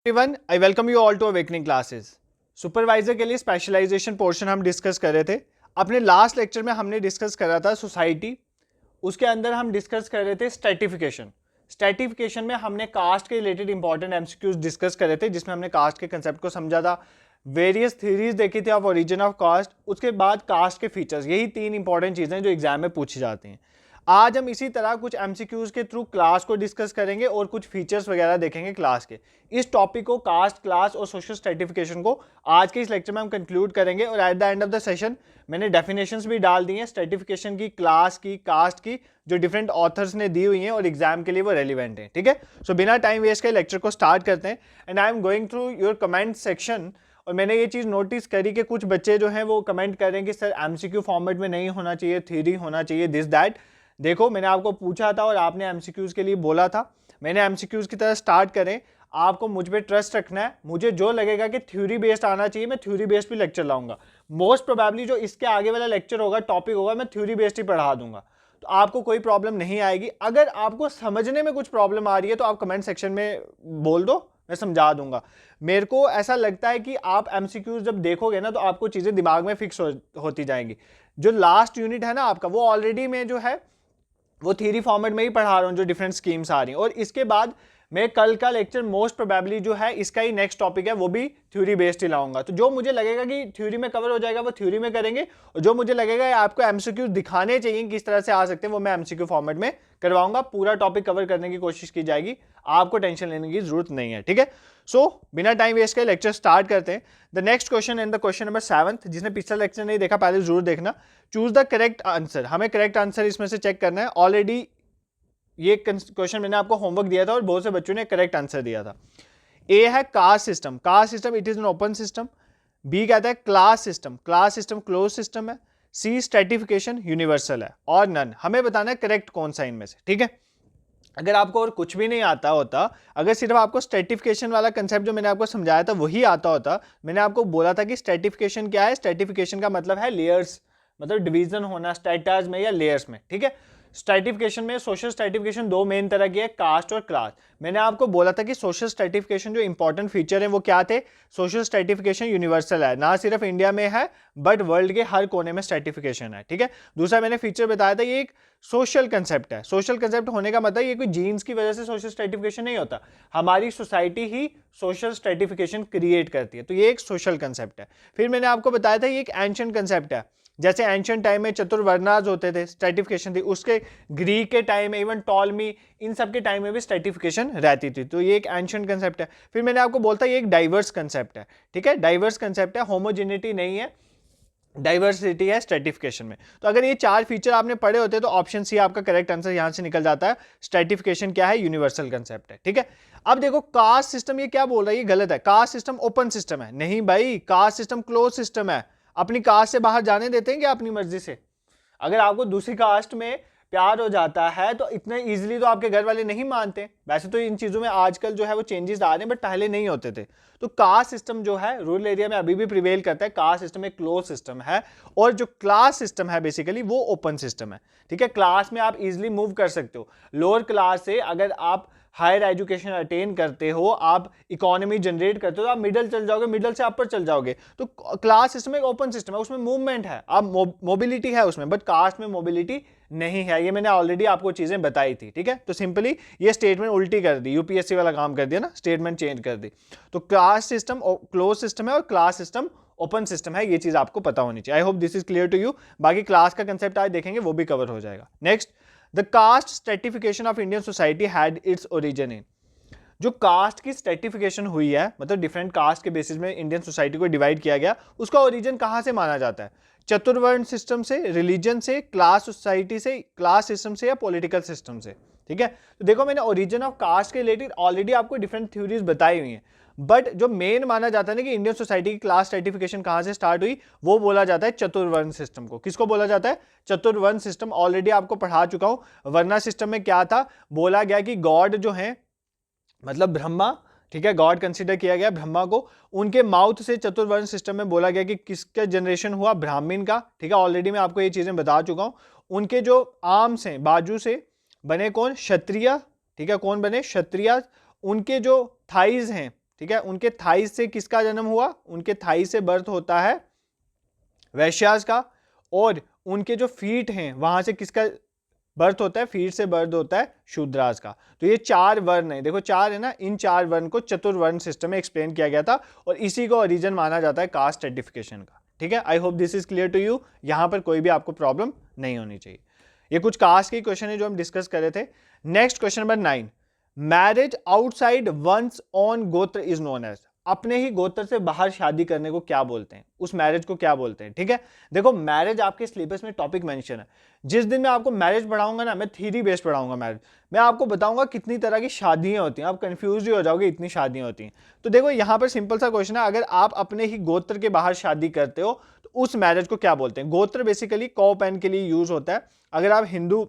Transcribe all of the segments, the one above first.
Everyone, I welcome you all to awakening classes. Supervisor के लिए specialisation portion हम discuss कर रहे थे। अपने लास्ट लेक्चर में हमने डिस्कस करा था सोसाइटी, उसके अंदर हम डिस्कस कर रहे थे स्ट्रेटिफिकेशन। स्ट्रेटिफिकेशन में हमने कास्ट के रिलेटेड इंपॉर्टेंट एमसीक्यूज डिस्कस करे थे, जिसमें हमने कास्ट के कंसेप्ट को समझा था, वेरियस थ्योरीज देखी थी ऑफ ओरिजिन ऑफ कास्ट, उसके बाद कास्ट के फीचर्स। यही तीन इंपॉर्टेंट चीज़ें जो एग्जाम में पूछी जाती हैं। आज हम इसी तरह कुछ एमसीक्यूज के थ्रू क्लास को डिस्कस करेंगे और कुछ फीचर्स वगैरह देखेंगे क्लास के। इस टॉपिक को, कास्ट, क्लास और सोशल स्ट्रेटिफिकेशन को, आज के इस लेक्चर में हम कंक्लूड करेंगे। और at the end of the session मैंने डेफिनेशंस भी डाल दी हैं स्ट्रेटिफिकेशन की, क्लास की, कास्ट की, जो डिफरेंट ऑथर्स ने दी हुई हैं और एग्जाम के लिए वो रेलिवेंट है। ठीक है, सो बिना टाइम वेस्ट के लेक्चर को स्टार्ट करते हैं। And I am going through your comment section. और मैंने ये चीज़ नोटिस करी कि कुछ बच्चे जो हैं वो कमेंट कर रहे हैं कि सर एमसीक्यू फॉर्मेट में नहीं होना चाहिए, थ्योरी होना चाहिए, दिस दैट। देखो, मैंने आपको पूछा था और आपने एमसीक्यूज के लिए बोला था। मैंने एमसीक्यूज की तरह स्टार्ट करें, आपको मुझ पे ट्रस्ट रखना है। मुझे जो लगेगा कि थ्योरी बेस्ड आना चाहिए, मैं थ्योरी बेस्ड भी लेक्चर लाऊंगा। मोस्ट प्रोबेबली जो इसके आगे वाला लेक्चर होगा, टॉपिक होगा, मैं थ्योरी बेस्ड ही पढ़ा दूंगा, तो आपको कोई प्रॉब्लम नहीं आएगी। अगर आपको समझने में कुछ प्रॉब्लम आ रही है तो आप कमेंट सेक्शन में बोल दो, मैं समझा दूंगा। मेरे को ऐसा लगता है कि आप एमसीक्यूज जब देखोगे ना, तो आपको चीज़ें दिमाग में फिक्स होती जाएंगी। जो लास्ट यूनिट है ना आपका, वो ऑलरेडी में जो है वो थ्योरी फॉर्मेट में ही पढ़ा रहा हूँ, जो डिफरेंट स्कीम्स आ रही हैं। और इसके बाद मैं कल का लेक्चर मोस्ट प्रोबेबली जो है इसका ही नेक्स्ट टॉपिक है, वो भी थ्योरी बेस्ड ही लाऊंगा। तो जो मुझे लगेगा कि थ्योरी में कवर हो जाएगा वो थ्योरी में करेंगे, और जो मुझे लगेगा आपको एमसीक्यू दिखाने चाहिए किस तरह से आ सकते हैं, वो मैं एमसीक्यू फॉर्मेट में करवाऊंगा। पूरा टॉपिक कवर करने की कोशिश की जाएगी, आपको टेंशन लेने की जरूरत नहीं है। ठीक है, सो बिना टाइम वेस्ट के लेक्चर स्टार्ट करते हैं। The next question and the question number 7, जिसने पिछला लेक्चर नहीं देखा पहले जरूर देखना। Choose the correct answer. हमें करेक्ट आंसर इसमें से चेक करना है। ऑलरेडी ये क्वेश्चन मैंने आपको होमवर्क दिया था और बहुत से बच्चों ने करेक्ट आंसर दिया था। ए है caste system, caste system it is an open system. B कहता है class system, class system close system है। सी स्ट्रेटिफिकेशन यूनिवर्सल है। और नन। हमें बताना है करेक्ट कौन सा इनमें से। ठीक है, अगर आपको और कुछ भी नहीं आता होता, अगर सिर्फ आपको स्ट्रेटिफिकेशन वाला कंसेप्ट जो मैंने आपको समझाया था वही आता होता, मैंने आपको बोला था कि स्ट्रेटिफिकेशन क्या है। स्ट्रेटिफिकेशन का मतलब है लेयर्स, मतलब डिवीजन होना स्ट्रेटाज में या लेयर्स में। ठीक है, स्ट्रेटिफिकेशन में सोशल स्ट्रेटिफिकेशन दो मेन तरह की है, कास्ट और क्लास। मैंने आपको बोला था कि सोशल स्ट्रेटिफिकेशन जो इंपॉर्टेंट फीचर है वो क्या थे। सोशल स्ट्रेटिफिकेशन यूनिवर्सल है, ना सिर्फ इंडिया में है बट वर्ल्ड के हर कोने में स्ट्रेटिफिकेशन है। ठीक है, दूसरा मैंने फीचर बताया था, ये एक सोशल कंसेप्ट है। सोशल कंसेप्ट होने का मतलब ये कोई जीन्स की वजह से सोशल स्ट्रेटिफिकेशन नहीं होता, हमारी सोसाइटी ही सोशल स्ट्रेटिफिकेशन क्रिएट करती है, तो ये एक सोशल कंसेप्ट है। फिर मैंने आपको बताया था ये एक एंशिएंट कंसेप्ट है। जैसे एंशिएंट टाइम में चतुर्वर्णाज होते थे, स्ट्रेटिफिकेशन थी, उसके ग्रीक के टाइम में, इवन टॉलमी, इन सब के टाइम में भी स्ट्रेटिफिकेशन रहती थी, तो ये एक एंशिएंट कंसेप्ट है। फिर मैंने आपको बोलता ये एक डाइवर्स कंसेप्ट है। ठीक है, डाइवर्स कंसेप्ट है, होमोजेनिटी नहीं है, डाइवर्सिटी है स्ट्रेटिफिकेशन में। तो अगर ये चार फीचर आपने पढ़े होते तो ऑप्शन सी आपका करेक्ट आंसर यहां से निकल जाता है। स्ट्रेटिफिकेशन क्या है, यूनिवर्सल कंसेप्ट है। ठीक है, अब देखो कास्ट सिस्टम ये क्या बोल रहा है, ये गलत है। कास्ट सिस्टम ओपन सिस्टम है, नहीं भाई, कास्ट सिस्टम क्लोज सिस्टम है। अपनी कास्ट से बाहर जाने देते हैं क्या अपनी मर्जी से? अगर आपको दूसरी कास्ट में प्यार हो जाता है तो इतने इजीली तो आपके घर वाले नहीं मानते। वैसे तो इन चीज़ों में आजकल जो है वो चेंजेस आ रहे हैं, बट पहले नहीं होते थे। तो कास्ट सिस्टम जो है रूरल एरिया में अभी भी प्रिवेल करता है। कास्ट सिस्टम एक क्लोज सिस्टम है, और जो क्लास सिस्टम है बेसिकली वो ओपन सिस्टम है। ठीक है, क्लास में आप इजीली मूव कर सकते हो। लोअर क्लास से अगर आप हायर एजुकेशन अटेन करते हो, आप इकोनॉमी जनरेट करते हो, तो आप मिडिल चल जाओगे, मिडिल से अपर चल जाओगे। तो क्लास सिस्टम एक ओपन सिस्टम है, उसमें मूवमेंट है, आप मोबिलिटी है उसमें, बट कास्ट में मोबिलिटी नहीं है। ये मैंने ऑलरेडी आपको चीजें बताई थी। ठीक है, तो सिंपली ये स्टेटमेंट उल्टी कर दी, यूपीएससी वाला काम कर दिया ना, स्टेटमेंट चेंज कर दी। तो क्लास सिस्टम क्लोज सिस्टम है और क्लास सिस्टम ओपन सिस्टम है, ये चीज आपको पता होनी चाहिए। I hope this is clear to you. बाकी क्लास का कंसेप्ट आज देखेंगे, वो भी कवर हो जाएगा। Next, the caste stratification of Indian society had its origin in. जो कास्ट की स्ट्रेटिफिकेशन हुई है, मतलब डिफरेंट कास्ट के बेसिस में इंडियन सोसाइटी को डिवाइड किया गया, उसका ओरिजिन कहां से माना जाता है? चतुर्वर्ण सिस्टम से, रिलीजन से, क्लास सोसाइटी से, क्लास सिस्टम से, या पॉलिटिकल सिस्टम से? ठीक है, तो देखो मैंने ओरिजिन ऑफ कास्ट के रिलेटेड ऑलरेडी आपको डिफरेंट थ्योरीज बताई हुई हैं, बट जो मेन माना जाता है ना कि इंडियन सोसाइटी की क्लास स्ट्रेटिफिकेशन कहां से स्टार्ट हुई, वो बोला जाता है चतुर्वर्ण सिस्टम को। किसको बोला जाता है? चतुर्वर्ण सिस्टम। ऑलरेडी आपको पढ़ा चुका हूं। वर्णा सिस्टम में क्या था, बोला गया कि गॉड जो है, मतलब ब्रह्मा, ठीक है, गॉड कंसीडर किया गया ब्रह्मा को, उनके माउथ से चतुर्वर्ण सिस्टम में बोला गया कि किसका जनरेशन हुआ, ब्राह्मण का। ठीक है, ऑलरेडी मैं आपको ये चीजें बता चुका हूं। उनके जो आर्म्स हैं, बाजू से बने कौन? क्षत्रिय। ठीक है, कौन बने? क्षत्रिय। उनके जो थाइज हैं, ठीक है, उनके थाइस से किसका जन्म हुआ, उनके थाइस से बर्थ होता है वैश्यास का, और उनके जो फीट हैं वहां से किसका बर्थ होता है, फीट से बर्थ होता है शूद्रास का। तो ये 4 वर्ण है, देखो 4 है ना, इन 4 वर्ण को चतुर्वर्ण सिस्टम में एक्सप्लेन किया गया था और इसी को ओरिजिन माना जाता है कास्ट स्ट्रेटिफिकेशन का। ठीक है, I hope this is clear to you, यहां पर कोई भी आपको प्रॉब्लम नहीं होनी चाहिए। ये कुछ कास्ट के क्वेश्चन है जो हम डिस्कस कर रहे थे। Next question number 9, marriage outside once on gotra is known as, अपने ही गोत्र से बाहर शादी करने को क्या बोलते हैं, उस मैरिज को क्या बोलते हैं। ठीक है, देखो मैरिज आपके सिलेबस में टॉपिक मेंशन है, जिस दिन मैं आपको मैरिज पढ़ाऊंगा ना, मैं थ्योरी बेस्ड पढ़ाऊंगा मैरिज, मैं आपको बताऊंगा कितनी तरह की शादियां होती हैं, आप कंफ्यूज ही हो जाओगे इतनी शादियां होती हैं। तो देखो यहाँ पर सिंपल सा क्वेश्चन है, अगर आप अपने ही गोत्र के बाहर शादी करते हो तो उस मैरिज को क्या बोलते हैं। गोत्र बेसिकली कॉ पेन के लिए यूज होता है। अगर आप हिंदू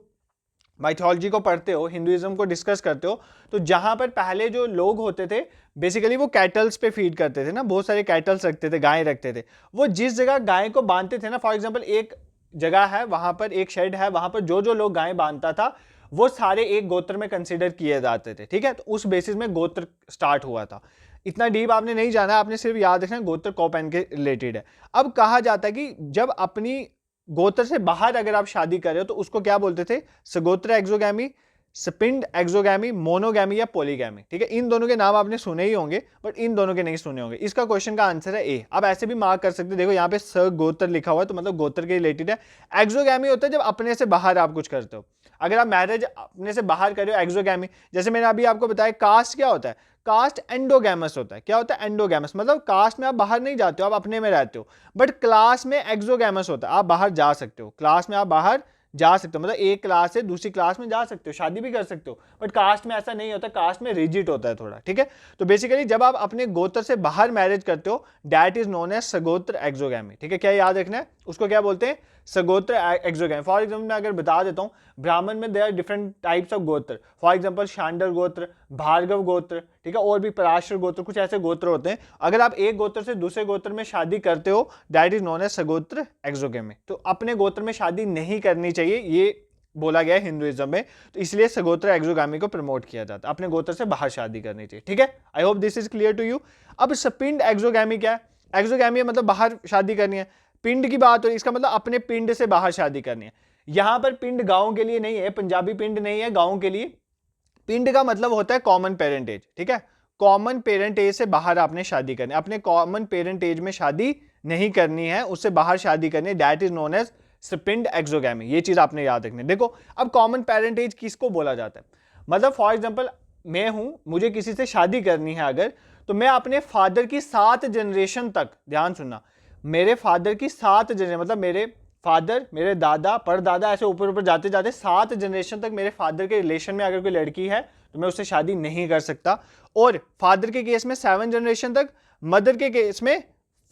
माइथोलॉजी को पढ़ते हो, हिंदुइज्म को डिस्कस करते हो, तो जहां पर पहले जो लोग होते थे बेसिकली वो कैटल्स पे फीड करते थे ना, बहुत सारे कैटल्स रखते थे, गाय रखते थे, वो जिस जगह गाय को बांधते थे ना, फॉर एग्जांपल एक जगह है वहां पर एक शेड है, वहां पर जो जो लोग गाय बांधता था वो सारे एक गोत्र में कंसिडर किए जाते थे। ठीक है, तो उस बेसिस में गोत्र स्टार्ट हुआ था। इतना डीप आपने नहीं जाना, आपने सिर्फ याद रखना गोत्र कॉपैन के रिलेटेड है। अब कहा जाता है कि जब अपनी गोत्र से बाहर अगर आप शादी कर रहे हो तो उसको क्या बोलते थे, सगोत्र एक्सोगैमी, स्पिंड एक्सोगैमी, मोनोगैमी या पॉलीगैमी। ठीक है, इन दोनों के नाम आपने सुने ही होंगे बट इन दोनों के नहीं सुने होंगे। इसका क्वेश्चन का आंसर है ए। आप ऐसे भी मार्क कर सकते हैं, देखो यहाँ पे सगोत्र लिखा हुआ है तो मतलब गोत्र के रिलेटेड है। एक्सोगैमी होता है जब अपने से बाहर आप कुछ करते हो, अगर आप मैरिज अपने से बाहर कर रहे हो एक्सोगैमी। जैसे मैंने अभी आपको बताया कास्ट क्या होता है, कास्ट एंडोगैमस होता है। क्या होता है, एंडोगैमस, मतलब कास्ट में आप बाहर नहीं जाते हो, आप अपने में रहते हो। बट क्लास में एक्सोगैमस होता है, आप बाहर जा सकते हो, क्लास में आप बाहर जा सकते हो, मतलब एक क्लास से दूसरी क्लास में जा सकते हो, शादी भी कर सकते हो। बट कास्ट में ऐसा नहीं होता, कास्ट में रिजिड होता है थोड़ा। ठीक है, तो बेसिकली जब आप अपने गोत्र से बाहर मैरिज करते हो दैट इज नोन एज सगोत्र एक्सोगैमी। ठीक है, क्या याद रखना है, उसको क्या बोलते हैं, सगोत्र एक्सोगैमी। फॉर एग्जाम्पल मैं अगर बता देता हूँ, ब्राह्मण में there are different types of gotra, for example Shandar gotra, Bhargava गोत्र, ठीक है, और भी पराशर गोत्र, कुछ ऐसे गोत्र होते हैं। अगर आप एक गोत्र से दूसरे गोत्र में शादी करते हो दैट इज नोन एज सगोत्र एक्सोगैमी। तो अपने गोत्र में शादी नहीं करनी चाहिए, ये बोला गया है हिंदुइज्म में, तो इसलिए सगोत्र एक्सोगामी को प्रमोट किया जाता है, अपने गोत्र से बाहर शादी करनी चाहिए। ठीक है, I hope this is clear to you. अब स्पिंड एक्सोगामी क्या है, एक्सोगामी मतलब बाहर शादी करनी है, पिंड की बात हो रही, इसका मतलब अपने पिंड से बाहर शादी करनी है। यहां पर पिंड गांव के लिए नहीं है, पंजाबी पिंड नहीं है, गांव के लिए पिंड का मतलब होता है कॉमन पेरेंटेज। ठीक है, कॉमन पेरेंटेज से बाहर आपने शादी करनी है, अपने कॉमन पेरेंटेज में शादी नहीं करनी है, उससे बाहर शादी करनी है, that is known as sapinda exogamy. ये चीज आपने याद रखनी है। देखो अब कॉमन पेरेंटेज किसको बोला जाता है, मतलब फॉर एग्जांपल मैं हूं, मुझे किसी से शादी करनी है अगर, तो मैं अपने फादर की 7 जनरेशन तक, ध्यान सुनना, मेरे फादर की 7 जनरेशन, मतलब मेरे फादर, मेरे दादा, परदादा, ऐसे ऊपर ऊपर जाते जाते 7 जनरेशन तक मेरे फादर के रिलेशन में अगर कोई लड़की है तो मैं उससे शादी नहीं कर सकता। और फादर के केस में 7 जनरेशन तक, मदर के केस में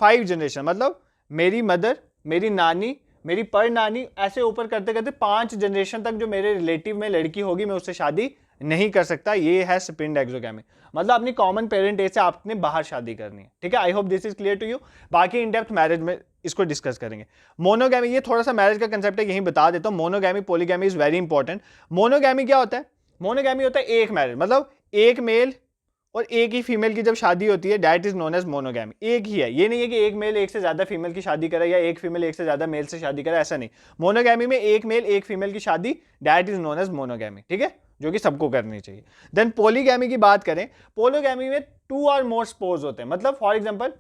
5 जनरेशन, मतलब मेरी मदर, मेरी नानी, मेरी पर नानी, ऐसे ऊपर करते करते 5 जनरेशन तक जो मेरे रिलेटिव में लड़की होगी मैं उससे शादी नहीं कर सकता। ये है स्पिंड एक्सोगैमी, मतलब अपनी कॉमन पेरेंटेज से आपने बाहर शादी करनी है। ठीक है, I hope this is clear to you. बाकी इन डेप्थ मैरिज में इसको डिस्कस करेंगे। मोनोगैमी, ये थोड़ा सा मैरिज का कंसेप्ट है, यही बता देता हूं। Monogamy polygamy is very important. Monogamy क्या होता है, मोनोगैमी होता है एक मैरिज, मतलब एक मेल और एक ही फीमेल की जब शादी होती है that is known as monogamy. एक ही है, ये नहीं है कि एक मेल एक से ज्यादा फीमेल की शादी करे या एक फीमेल एक से ज्यादा मेल से शादी करे, ऐसा नहीं। मोनोगैमी में एक मेल एक फीमेल की शादी that is known as monogamy. ठीक है, जो कि सबको करनी चाहिए। देन पॉलीगैमी की बात करें, पॉलीगैमी में 2 और मोर स्पोज होते हैं, मतलब फॉर एग्जांपल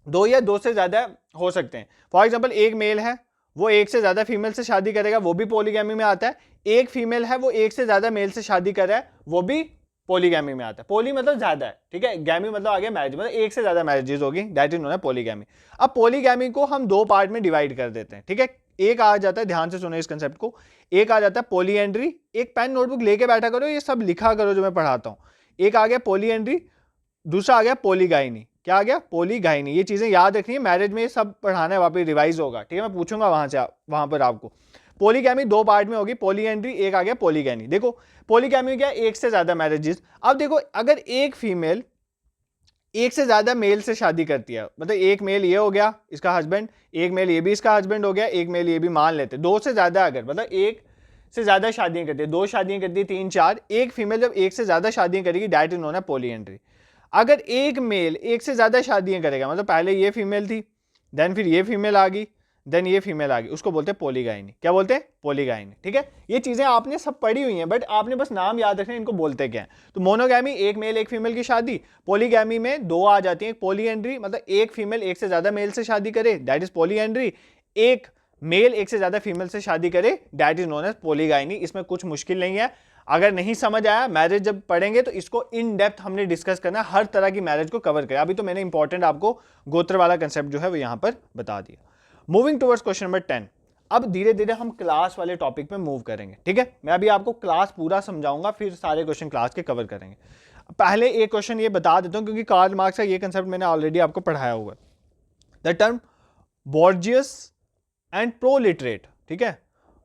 2 या 2 से ज्यादा हो सकते हैं। फॉर एग्जांपल एक मेल है वो एक से ज्यादा फीमेल से शादी करेगा, वो भी पॉलीगैमी में आता है। एक फीमेल है वो एक से ज्यादा मेल से शादी कर रहा है, वो भी पॉलीगैमी में आता है। पॉली मतलब ज्यादा है, ठीक है, गैमी मतलब आ गया मैरिज, मतलब एक से ज्यादा मैरिजेस होगी, that is known as polygamy. अब पॉलीगैमी को हम 2 पार्ट में डिवाइड कर देते हैं। ठीक है, एक आ जाता है, ध्यान से सुनो इस कंसेप्ट को, एक आ जाता है पॉलीएंड्री। एक पेन नोटबुक लेके बैठा करो, ये सब लिखा करो जो मैं पढ़ाता हूं। एक आ गया पॉलीएंड्री, दूसरा आ गया पॉलीगाइनी। क्या आ गया, पॉलीगाइनी। ये चीजें याद रखनी है, मैरिज में ये सब पढ़ाना है, वापस रिवाइज होगा। ठीक है, मैं पूछूंगा वहां पर आपको। पॉलीगैमी 2 पार्ट में होगी, पॉलीएंड्री, एक आ गया पॉलीगैनी। देखो पॉलीगैमी क्या, एक से ज्यादा मैरिजेस। अब देखो अगर एक फीमेल एक से ज्यादा मेल से शादी करती है, मतलब एक मेल ये हो गया इसका हस्बैंड, एक मेल ये भी इसका हस्बैंड हो गया, एक मेल ये भी, मान लेते 2 से ज्यादा, अगर मतलब एक से ज्यादा शादियां करती है, 2 शादियां करती है, 3 4, एक फीमेल जब एक से ज्यादा शादियां करेगी that is known as polyandry. अगर एक मेल एक से ज़्यादा शादियां करेगा, मतलब पहले ये फीमेल थी, देन फिर ये फीमेल आ गई, देन ये फीमेल आ गई, उसको बोलते हैं पॉलीगाइनी। क्या बोलते हैं? पॉलीगाइनी। ठीक है, ये चीज़ें आपने सब पढ़ी हुई हैं, बट आपने बस नाम याद रखना है इनको बोलते क्या है। तो मोनोगैमी एक मेल एक फीमेल की शादी, पॉलीगैमी में दो आ जाती है, पॉलीएंड्री मतलब एक फीमेल एक से ज़्यादा मेल से शादी करे, दैट इज पॉलीएंड्री। एक मेल एक से ज़्यादा फीमेल से शादी करे, that is known as polygyny. इसमें कुछ मुश्किल नहीं है। अगर नहीं समझ आया, मैरिज जब पढ़ेंगे तो इसको इन डेप्थ हमने डिस्कस करना है, हर तरह की मैरिज को कवर करें। अभी तो मैंने इंपॉर्टेंट आपको गोत्र वाला कंसेप्ट जो है वो यहां पर बता दिया। Moving towards question number 10। अब धीरे धीरे हम क्लास वाले टॉपिक पे मूव करेंगे। ठीक है, मैं अभी आपको क्लास पूरा समझाऊंगा, फिर सारे क्वेश्चन क्लास के कवर करेंगे। पहले एक क्वेश्चन ये बता देता हूं, क्योंकि कार्ल मार्क्स का ये कंसेप्ट मैंने ऑलरेडी आपको पढ़ाया हुआ है। The term bourgeois and proletariat. ठीक है,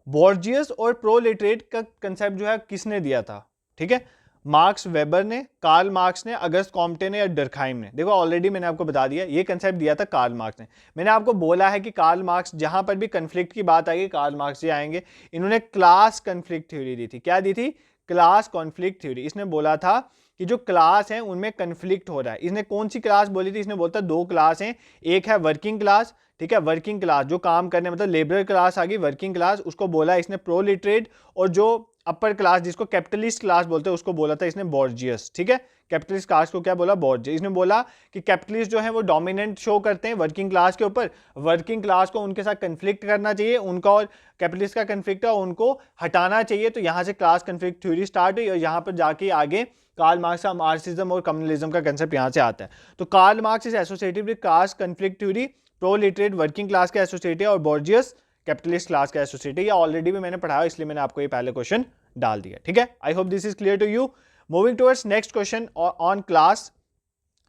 बोर्जियस और प्रोलिटरेट का कंसेप्ट जो है किसने दिया था? ठीक है, मार्क्स वेबर ने, कार्ल मार्क्स ने, अगस्त कॉम्टे ने या डर्कहाइम ने। देखो ऑलरेडी मैंने आपको बता दिया, ये कंसेप्ट दिया था कार्ल मार्क्स ने। मैंने आपको बोला है कि कार्ल मार्क्स जहां पर भी कंफ्लिक्ट की बात आएगी कार्ल मार्क्स जी आएंगे। इन्होंने क्लास कंफ्लिक्ट थ्योरी दी थी। क्या दी थी? Class conflict theory. इसने बोला था कि जो क्लास है उनमें कंफ्लिक्ट हो रहा है। इसने कौन सी क्लास बोली थी? इसने बोलता दो क्लास हैं, एक है वर्किंग क्लास, ठीक है, वर्किंग क्लास जो काम करने मतलब लेबर क्लास आ गई, वर्किंग क्लास, उसको बोला इसने प्रोलिटरेट, और जो अपर क्लास जिसको कैपिटलिस्ट क्लास बोलते हैं उसको बोला था इसने बोर्जियस। ठीक है, कैपिटलिस्ट क्लास को क्या बोला? बोर्जियस। इसने बोला कि कैपिटलिस्ट जो है वो डोमिनेंट शो करते हैं वर्किंग क्लास के ऊपर, वर्किंग क्लास को उनके साथ कन्फ्लिक्ट करना चाहिए, उनका और कैपिटलिस्ट का कन्फ्लिक्ट है उनको हटाना चाहिए। तो यहाँ से क्लास कन्फ्लिक्ट थ्योरी स्टार्ट हुई और यहाँ पर जाके आगे कार्ल मार्क्स का मार्क्सिज्म और कम्युनलिज्म का कंसेप्ट यहाँ से आता है। तो Karl Marx is associated with class conflict theory, proletariat working class का एसोसिएट है और बोर्जियस कैपिटलिस्ट क्लास का एसोसिएट है। ये ऑलरेडी भी मैंने पढ़ाया, इसलिए मैंने आपको ये पहले क्वेश्चन डाल दिया। ठीक है, I hope this is clear to you. Moving towards next question on class.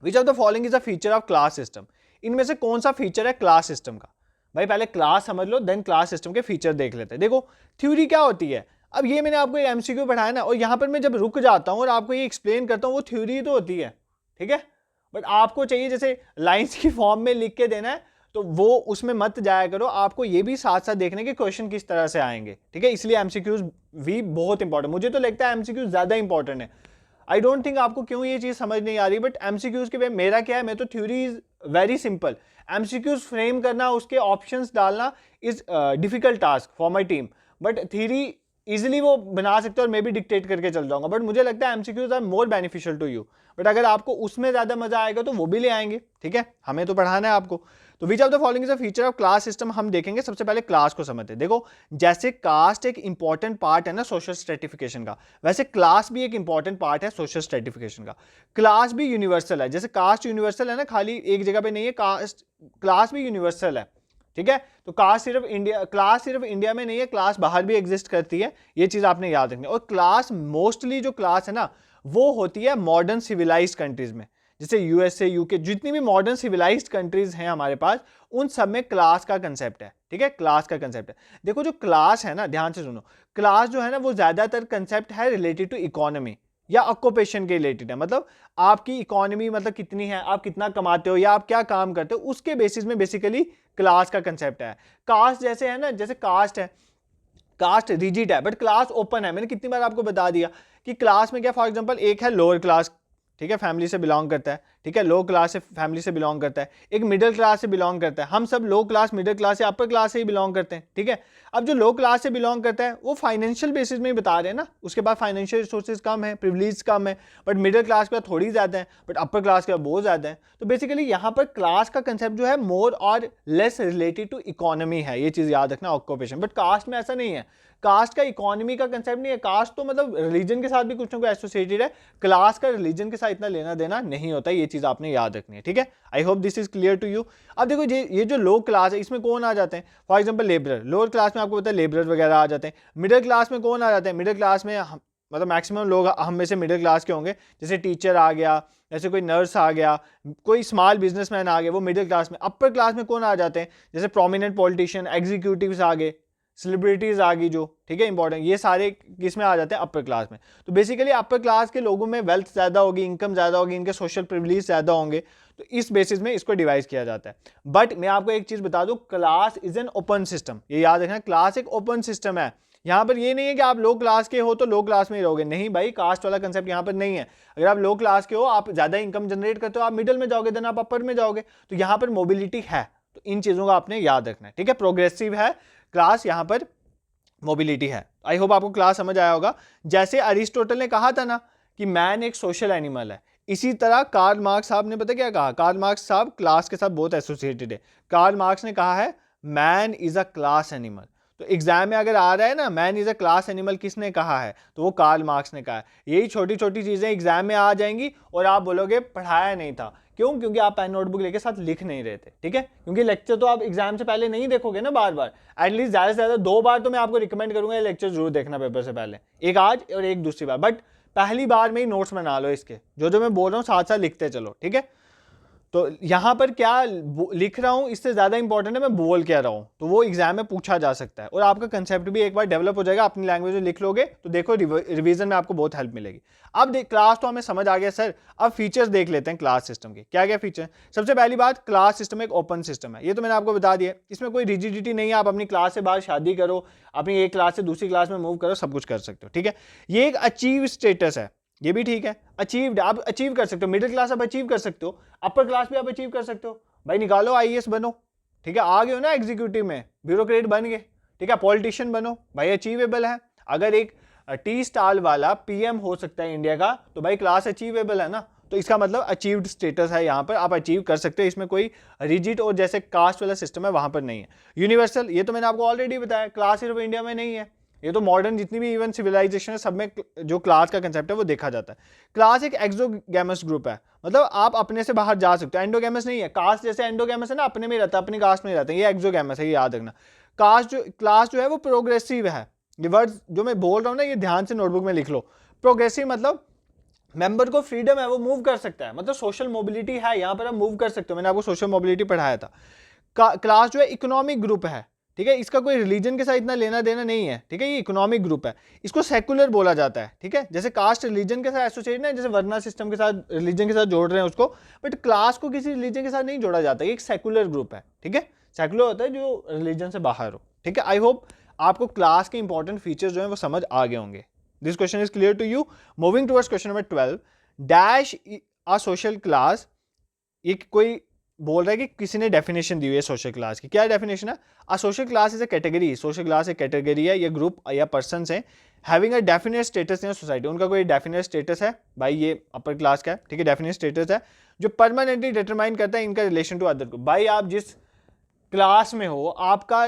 Which of the following is a feature of class system? इनमें से कौन सा फीचर है क्लास सिस्टम का? भाई पहले क्लास समझ लो, देन क्लास सिस्टम के फीचर देख लेते हैं। देखो थ्योरी क्या होती है, अब ये मैंने आपको एमसीक्यू पढ़ाया ना, और यहाँ पर मैं जब रुक जाता हूँ और आपको ये एक्सप्लेन करता हूँ, वो थ्योरी तो होती है। ठीक है, बट आपको चाहिए जैसे लाइंस की फॉर्म में लिख के देना है, तो वो उसमें मत जाया करो, आपको ये भी साथ साथ देखने के क्वेश्चन किस तरह से आएंगे। ठीक है, इसलिए एमसीक्यूज भी बहुत इंपॉर्टेंट, मुझे तो लगता है एमसीक्यूज ज्यादा इंपॉर्टेंट है। आई डोंट थिंक आपको क्यों ये चीज समझ नहीं आ रही, बट एमसीक्यूज के वे मेरा क्या है, मैं तो theory is very simple, MCQs frame करना, उसके ऑप्शंस डालना is difficult task for my team, but theory easily वो बना सकते हो और मैं भी डिक्टेट करके चल जाऊंगा। बट मुझे लगता है MCQs are more beneficial to you, but अगर आपको उसमें ज्यादा मजा आएगा तो वो भी ले आएंगे। ठीक है, हमें तो पढ़ाना है आपको। तो विच of the following is a feature of class system हम देखेंगे। सबसे पहले क्लास को समझते हैं। देखो जैसे कास्ट एक इंपॉर्टेंट पार्ट है ना सोशल स्ट्रेटिफिकेशन का, वैसे क्लास भी एक इंपॉर्टेंट पार्ट है सोशल स्ट्रेटिफिकेशन का। क्लास भी यूनिवर्सल है, जैसे कास्ट यूनिवर्सल है ना, खाली एक जगह पे नहीं है, कास्ट क्लास भी यूनिवर्सल है। ठीक है, तो क्लास सिर्फ इंडिया में नहीं है, क्लास बाहर भी एग्जिस्ट करती है, ये चीज आपने याद रखनी है। और क्लास मोस्टली जो क्लास है ना वो होती है मॉडर्न सिविलाइज्ड कंट्रीज में, जैसे यूएसए, यूके, जितनी भी मॉडर्न सिविलाइज्ड कंट्रीज हैं हमारे पास, उन सब में क्लास का कंसेप्ट है। ठीक है, क्लास का कंसेप्ट है। देखो जो क्लास है ना, ध्यान से सुनो, क्लास जो है ना वो ज्यादातर कंसेप्ट है रिलेटेड टू इकोनॉमी या ऑक्यूपेशन के रिलेटेड है, मतलब आपकी इकोनॉमी मतलब कितनी है, आप कितना कमाते हो या आप क्या काम करते हो, उसके बेसिस में बेसिकली क्लास का कंसेप्ट है। कास्ट जैसे है ना, जैसे कास्ट है, कास्ट रिजिड है बट क्लास ओपन है। मैंने कितनी बार आपको बता दिया कि क्लास में क्या, फॉर एग्जांपल एक है लोअर क्लास, ठीक है, फैमिली से बिलोंग करता है, ठीक है, लो क्लास से फैमिली से बिलोंग करता है, एक मिडिल क्लास से बिलोंग करता है, हम सब लो क्लास, मिडिल क्लास या अपर क्लास से ही बिलोंग करते हैं। ठीक है, अब जो लो क्लास से बिलोंग करता है वो फाइनेंशियल बेसिस में ही बता रहे हैं ना, उसके बाद फाइनेंशियल रिसोर्सेज कम है, प्रिविलेज कम है, बट मिडिल क्लास के बाद थोड़ी ज्यादा है, बट अपर क्लास के बाद बहुत ज्यादा है। तो बेसिकली यहाँ पर क्लास का कंसेप्ट जो है मोर और लेस रिलेटेड टू इकोनॉमी है, ये चीज याद रखना, ऑक्यूपेशन। बट कास्ट में ऐसा नहीं है, कास्ट का इकोनॉमी का कंसेप्ट नहीं है, कास्ट तो मतलब रिलीजन के साथ भी कुछ ना कुछ एसोसिएटेड है, क्लास का रिलीजन के साथ इतना लेना देना नहीं होता, ये चीज आपने याद रखनी है। ठीक है, I hope this is clear to you. अब देखो ये जो लो क्लास है इसमें कौन आ जाते हैं, for example labourer, lower class में आपको पता है लेबरर वगैरह आ जाते हैं। मिडिल क्लास में कौन आ जाते हैं, मिडिल क्लास में मतलब मैक्सिमम लोग हम में से मिडिल क्लास के होंगे, जैसे टीचर आ गया, जैसे कोई नर्स आ गया, कोई स्मॉल बिजनेसमैन आ गया, वो मिडिल क्लास में। अपर क्लास में कौन आ जाते हैं, जैसे प्रोमिनेंट पॉलिटिशियन, एग्जीक्यूटिव्स आ गए, सेलिब्रिटीज आ गई जो, ठीक है, इंपॉर्टेंट, ये सारे किसमें आ जाते हैं, अपर क्लास में। तो बेसिकली अपर क्लास के लोगों में वेल्थ ज्यादा होगी, इनकम ज्यादा होगी, इनके सोशल प्रिविलेज ज्यादा होंगे, तो इस बेसिस में इसको डिवाइड किया जाता है। बट मैं आपको एक चीज बता दूं, class is an open system, ये याद रखना, क्लास एक ओपन सिस्टम है, यहाँ पर ये नहीं है कि आप लो क्लास के हो तो लो क्लास में ही रहोगे, नहीं भाई, कास्ट वाला कंसेप्ट यहाँ पर नहीं है। अगर आप लो क्लास के हो, आप ज़्यादा इनकम जनरेट करते हो, आप मिडिल में जाओगे, देन आप अपर में जाओगे। तो यहाँ पर मोबिलिटी है, तो इन चीज़ों का आपने याद रखना है, ठीक है। प्रोग्रेसिव है क्लास, यहाँ पर मोबिलिटी है। आई होप आपको क्लास समझ आया होगा। जैसे अरिस्टोटल ने कहा था ना कि मैन एक सोशल एनिमल है, इसी तरह कार्ल मार्क्स साहब ने पता क्या कहा? कार्ल मार्क्स साहब क्लास के साथ बहुत एसोसिएटेड है। कार्ल मार्क्स ने कहा है man is a class animal. तो एग्जाम में अगर आ रहा है ना man is a class animal, किसने कहा है? तो वो कार्ल मार्क्स ने कहा है। यही छोटी छोटी चीजें एग्जाम में आ जाएंगी और आप बोलोगे पढ़ाया नहीं था। क्यों? क्योंकि आप पेन नोटबुक लेके साथ लिख नहीं रहे थे, ठीक है। क्योंकि लेक्चर तो आप एग्जाम से पहले नहीं देखोगे ना बार बार, एटलीस्ट ज्यादा से ज्यादा 2 बार तो मैं आपको रिकमेंड करूंगा ये लेक्चर जरूर देखना पेपर से पहले, एक आज और एक दूसरी बार। बट पहली बार में ही नोट्स बना लो इसके, जो मैं बोल रहा हूँ साथ साथ लिखते चलो, ठीक है। तो यहाँ पर क्या लिख रहा हूँ इससे ज़्यादा इंपॉर्टेंट है मैं बोल क्या रहा हूँ, तो वो एग्जाम में पूछा जा सकता है और आपका कंसेप्ट भी एक बार डेवलप हो जाएगा। अपनी लैंग्वेज में लिख लोगे तो देखो रिवीजन में आपको बहुत हेल्प मिलेगी। अब क्लास तो हमें समझ आ गया सर, अब फीचर्स देख लेते हैं क्लास सिस्टम के। क्या क्या फीचर? सबसे पहली बात, क्लास सिस्टम एक ओपन सिस्टम है, ये तो मैंने आपको बता दिया। इसमें कोई रिजिडिटी नहीं है, आप अपनी क्लास से बाहर शादी करो, अपनी एक क्लास से दूसरी क्लास में मूव करो, सब कुछ कर सकते हो, ठीक है। ये एक अचीव स्टेटस है, ये भी ठीक है, अचीव्ड, आप अचीव कर सकते हो। मिडिल क्लास आप अचीव कर सकते हो, अपर क्लास भी आप अचीव कर सकते हो। भाई निकालो आईएएस बनो, ठीक है, आ गए हो ना एग्जीक्यूटिव में, ब्यूरोक्रेट बन गए, ठीक है, पॉलिटिशियन बनो, भाई अचीवेबल है। अगर एक टी स्टार वाला पीएम हो सकता है इंडिया का, तो भाई क्लास अचीवेबल है ना, तो इसका मतलब अचीव्ड स्टेटस है, यहाँ पर आप अचीव कर सकते हो। इसमें कोई रिजिड और जैसे कास्ट वाला सिस्टम है वहां पर नहीं है। यूनिवर्सल, ये तो मैंने आपको ऑलरेडी बताया, क्लास सिर्फ इंडिया में नहीं है, ये तो मॉडर्न जितनी भी इवन सिविलाइजेशन है सब में जो क्लास का कंसेप्ट है वो देखा जाता है। क्लास एक एक्सोगेमस ग्रुप है, मतलब आप अपने से बाहर जा सकते हो, एंडोगेमस नहीं है। कास्ट जैसे एंडोगेमस है ना, अपने में रहता है, अपनी कास्ट में रहता है, ये एक्सोगेमस है, ये याद रखना। क्लास जो है वो प्रोग्रेसिव है। ये वर्ड जो मैं बोल रहा हूँ ना, ये ध्यान से नोटबुक में लिख लो। प्रोग्रेसिव मतलब मेंबर को फ्रीडम है, वो मूव कर सकता है, मतलब सोशल मोबिलिटी है, यहाँ पर आप मूव कर सकते हो। मैंने आपको सोशल मोबिलिटी पढ़ाया था। क्लास जो है इकोनॉमिक ग्रुप है, ठीक है, इसका कोई रिलीजन के साथ इतना लेना देना नहीं है, ठीक है, ये इकोनॉमिक ग्रुप है। इसको सेकुलर बोला जाता है, ठीक है, जैसे कास्ट रिलीजन के साथ एसोसिएट है, जैसे वर्ना सिस्टम के साथ रिलीजन के साथ जोड़ रहे हैं उसको, बट क्लास को किसी रिलीजन के साथ नहीं जोड़ा जाता, ये एक सेकुलर ग्रुप है, ठीक है। सेकुलर होता है जो रिलीजन से बाहर हो, ठीक है। आई होप आपको क्लास के इंपॉर्टेंट फीचर्स जो है वो समझ आ गए होंगे। This question is clear to you. Moving towards question number 12, dash a social class. ये कोई बोल रहा है कि किसी ने डेफिनेशन दी हुई है सोशल क्लास की। क्या डेफिनेशन है? अ social class is a category, social class एक कैटेगरी है या ग्रुप या पर्सन है having a definite status in society. उनका कोई डेफिनेट स्टेटस है, भाई ये अपर क्लास का है, ठीक है, डेफिनेट स्टेटस है जो परमानेंटली डिटरमाइन करता है इनका रिलेशन टू अदर ग्रुप। भाई आप जिस क्लास में हो आपका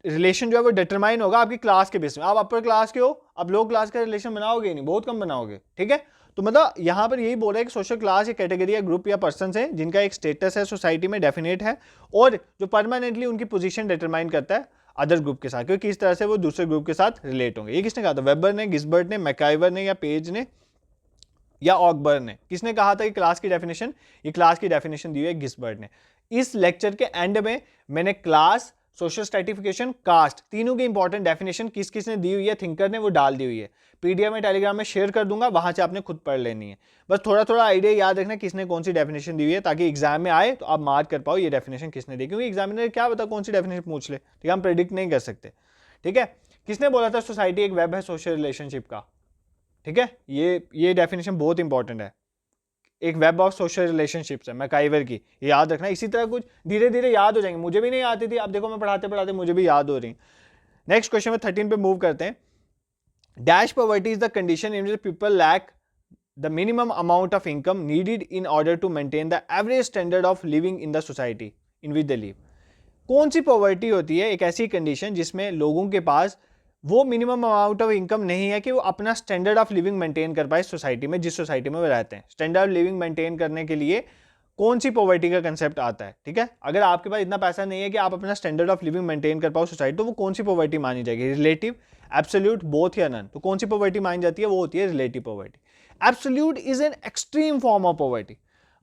रिलेशन जो है वो डिटरमाइन होगा आपकी क्लास के बेस में। आप अपर क्लास के हो, आप लो क्लास का रिलेशन बनाओगे नहीं, बहुत कम बनाओगे, ठीक है। तो मतलब यहाँ पर यही बोल रहा है कि सोशल क्लास या कैटेगरी या ग्रुप या पर्सन है जिनका एक स्टेटस है सोसाइटी में, डेफिनेट है, और जो परमानेंटली उनकी पोजीशन डिटरमाइन करता है अदर ग्रुप के साथ, क्योंकि किस तरह से वो दूसरे ग्रुप के साथ रिलेट होंगे। ये किसने कहा था? वेबर ने, गिस्बर्ट ने, मैकाइवर ने, या पेज ने, या ऑकबर्न ने? किसने कहा था कि क्लास की डेफिनेशन? ये क्लास की डेफिनेशन दी हुई है गिस्बर्ट ने। इस लेक्चर के एंड में मैंने क्लास, सोशल स्ट्रैटिफिकेशन, कास्ट, तीनों की इंपॉर्टेंट डेफिनेशन किस किसने दी हुई है थिंकर ने, वो डाल दी हुई है। पीडीएफ में टेलीग्राम में शेयर कर दूंगा, वहां से आपने खुद पढ़ लेनी है। बस थोड़ा थोड़ा आइडिया याद रखना किसने कौन सी डेफिनेशन दी हुई है, ताकि एग्जाम में आए तो आप मार्क कर पाओ ये डेफिनेशन किसने दी, क्योंकि एग्जामिनर क्या पता कौन सी डेफिनेशन पूछ ले, ठीक है, हम प्रेडिक्ट नहीं कर सकते, ठीक है। किसने बोला था सोसाइटी एक वेब है सोशल रिलेशनशिप का, ठीक है, ये डेफिनेशन बहुत इंपॉर्टेंट है। एक वेब ऑफ सोशल रिलेशनशिप्स है मैकाइवर की, ये याद रखना। इसी तरह कुछ धीरे धीरे याद हो जाएंगे, मुझे भी नहीं आती थी, अब देखो मैं पढ़ाते पढ़ाते मुझे भी याद हो रही। नेक्स्ट क्वेश्चन में 13 पे मूव करते हैं। Dash poverty is the condition in which people lack the minimum amount of income needed in order to maintain the average standard of living in the society in which they live. कौन सी poverty होती है? एक ऐसी condition जिसमें लोगों के पास वो मिनिमम अमाउंट ऑफ इनकम नहीं है कि वो अपना स्टैंडर्ड ऑफ लिविंग मेंटेन कर पाए सोसाइटी में, जिस सोसाइटी में वो रहते हैं। स्टैंडर्ड ऑफ लिविंग मेंटेन करने के लिए कौन सी पॉवर्टी का कंसेप्ट आता है, ठीक है। अगर आपके पास इतना पैसा नहीं है कि आप अपना स्टैंडर्ड ऑफ लिविंग मेंटेन कर पाओ सोसाइटी, तो वो कौन सी पॉवर्टी मानी जाएगी? रिलेटिव, एब्सोल्यूट, बोथ या नन? तो कौन सी पॉवर्टी मानी जाती है? वो होती है relative poverty. Absolute is an extreme form of poverty.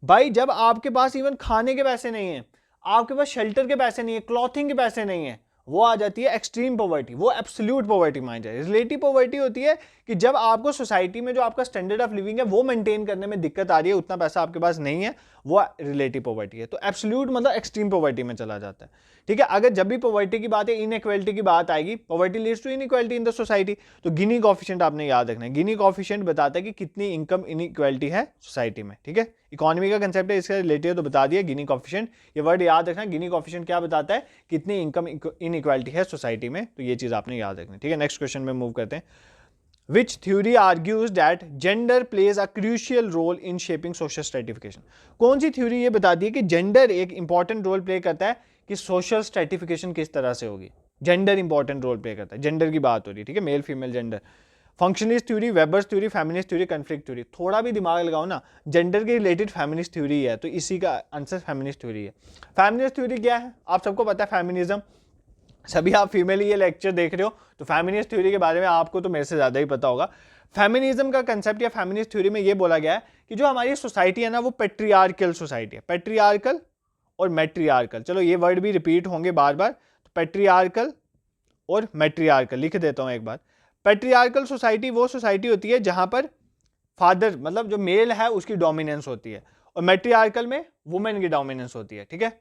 भाई जब आपके पास इवन खाने के पैसे नहीं है, आपके पास शेल्टर के पैसे नहीं है, क्लॉथिंग के पैसे नहीं है, वो आ जाती है एक्सट्रीम पॉवर्टी, वो एब्सोल्यूट पॉवर्टी मान जाए। रिलेटिव पॉवर्टी होती है कि जब आपको सोसाइटी में जो आपका स्टैंडर्ड ऑफ लिविंग है वो मेंटेन करने में दिक्कत आ रही है, उतना पैसा आपके पास नहीं है, वो रिलेटिव पॉवर्टी है। तो एब्सोल्यूट मतलब एक्सट्रीम पॉवर्टी में चला जाता है, ठीक है। अगर जब भी पॉवर्टी की बात है, इनइक्वालिटी की बात आएगी, poverty leads to inequality in the society, तो गिनी कोएफिशिएंट आपने याद रखना है। गिनी कोएफिशिएंट बताता है कि कितनी इनकम इनइक्वालिटी है सोसाइटी में, ठीक है। इकोनॉमी का कंसेप्ट है, इसका रिलेटेड है तो बता दिया गिनी कोएफिशिएंट, ये वर्ड याद रखना। गिनी कोएफिशिएंट क्या बताता है, कितनी इनकम इनइक्वालिटी है सोसाइटी में, तो ये चीज आपने याद रखनी, ठीक है। नेक्स्ट क्वेश्चन में मूव करते हैं। Which theory argues that gender plays a crucial role in shaping social stratification? कौन सी थ्योरी ये बताती है कि जेंडर एक इंपॉर्टेंट रोल प्ले करता है कि सोशल स्ट्रेटिफिकेशन किस तरह से होगी। जेंडर इंपॉर्टेंट रोल प्ले करता है, जेंडर की बात हो रही है, ठीक है, male female gender. Functionalist theory, Weber's theory, feminist theory, conflict theory. थोड़ा भी दिमाग लगाओ ना, जेंडर के रिलेटेड फेमिनिस्ट थ्योरी है, तो इसी का आंसर फेमिनिस्ट थ्योरी है। फेमिनिस्ट थ्योरी क्या है, आप सबको पता है, फेमिनिज्म। सभी आप फीमेल ये लेक्चर देख रहे हो तो फेमिनिस्ट थ्योरी के बारे में आपको तो मेरे से ज़्यादा ही पता होगा। फेमिनिज्म का कंसेप्ट या फेमिनिस्ट थ्योरी में ये बोला गया है कि जो हमारी सोसाइटी है ना वो पेट्रियार्कल सोसाइटी है। पेट्रियार्कल और मैट्रियार्कल, चलो ये वर्ड भी रिपीट होंगे बार बार, तो पेट्रियार्कल और मैट्रियार्कल लिख देता हूँ एक बार। पेट्रियार्कल सोसाइटी वो सोसाइटी होती है जहाँ पर फादर मतलब जो मेल है उसकी डोमिनेंस होती है, और मैट्रियार्कल में वुमेन की डोमिनेंस होती है, ठीक है।